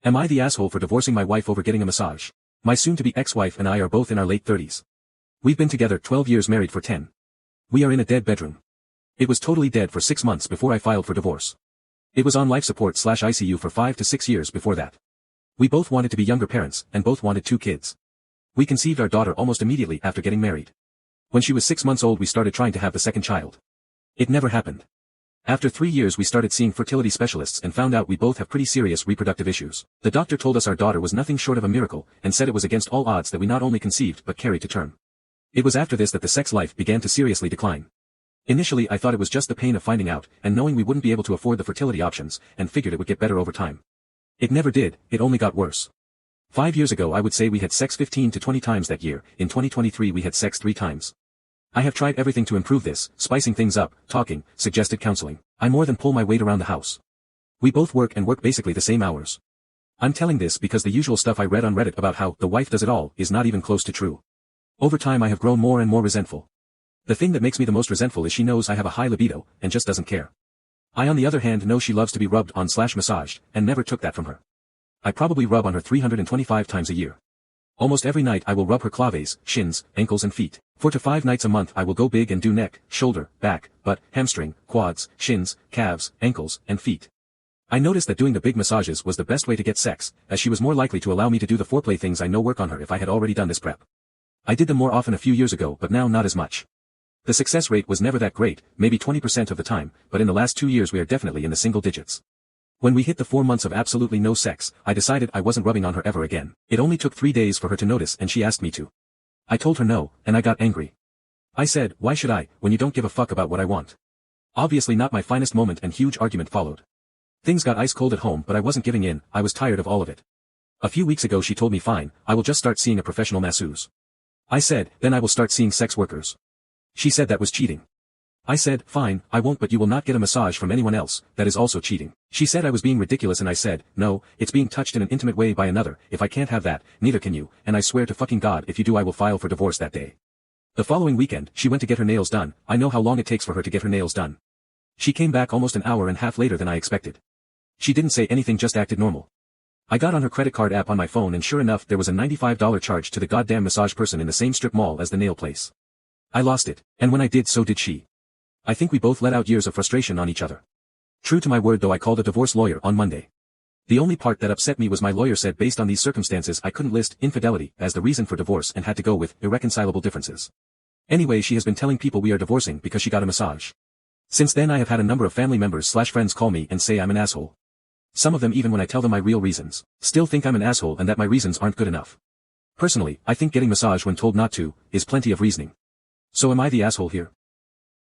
Am I the asshole for divorcing my wife over getting a massage? My soon-to-be ex-wife and I are both in our late 30s. We've been together 12 years, married for 10. We are in a dead bedroom. It was totally dead for 6 months before I filed for divorce. It was on life support / ICU for 5 to 6 years before that. We both wanted to be younger parents, and both wanted 2 kids. We conceived our daughter almost immediately after getting married. When she was 6 months old, we started trying to have the second child. It never happened. After 3 years, we started seeing fertility specialists and found out we both have pretty serious reproductive issues. The doctor told us our daughter was nothing short of a miracle, and said it was against all odds that we not only conceived but carried to term. It was after this that the sex life began to seriously decline. Initially, I thought it was just the pain of finding out, and knowing we wouldn't be able to afford the fertility options, and figured it would get better over time. It never did, it only got worse. 5 years ago, I would say we had sex 15 to 20 times that year. In 2023 we had sex 3 times. I have tried everything to improve this, spicing things up, talking, suggested counseling. I more than pull my weight around the house. We both work basically the same hours. I'm telling this because the usual stuff I read on Reddit about how the wife does it all is not even close to true. Over time I have grown more and more resentful. The thing that makes me the most resentful is she knows I have a high libido, and just doesn't care. I on the other hand know she loves to be rubbed on / massaged, and never took that from her. I probably rub on her 325 times a year. Almost every night I will rub her claves, shins, ankles and feet. 4 to 5 nights a month I will go big and do neck, shoulder, back, butt, hamstring, quads, shins, calves, ankles, and feet. I noticed that doing the big massages was the best way to get sex, as she was more likely to allow me to do the foreplay things I know work on her if I had already done this prep. I did them more often a few years ago, but now not as much. The success rate was never that great, maybe 20% of the time, but in the last 2 years we are definitely in the single digits. When we hit the 4 months of absolutely no sex, I decided I wasn't rubbing on her ever again. It only took 3 days for her to notice and she asked me to. I told her no, and I got angry. I said, why should I, when you don't give a fuck about what I want? Obviously not my finest moment, and huge argument followed. Things got ice cold at home, but I wasn't giving in, I was tired of all of it. A few weeks ago she told me fine, I will just start seeing a professional masseuse. I said, then I will start seeing sex workers. She said that was cheating. I said, fine, I won't, but you will not get a massage from anyone else, that is also cheating. She said I was being ridiculous, and I said, no, it's being touched in an intimate way by another. If I can't have that, neither can you, and I swear to fucking God if you do I will file for divorce that day. The following weekend, she went to get her nails done. I know how long it takes for her to get her nails done. She came back almost an hour and a half later than I expected. She didn't say anything, just acted normal. I got on her credit card app on my phone, and sure enough there was a $95 charge to the goddamn massage person in the same strip mall as the nail place. I lost it, and when I did, so did she. I think we both let out years of frustration on each other. True to my word though, I called a divorce lawyer on Monday. The only part that upset me was my lawyer said based on these circumstances I couldn't list infidelity as the reason for divorce and had to go with irreconcilable differences. Anyway, she has been telling people we are divorcing because she got a massage. Since then I have had a number of family members / friends call me and say I'm an asshole. Some of them, even when I tell them my real reasons, still think I'm an asshole and that my reasons aren't good enough. Personally, I think getting massage when told not to is plenty of reasoning. So am I the asshole here?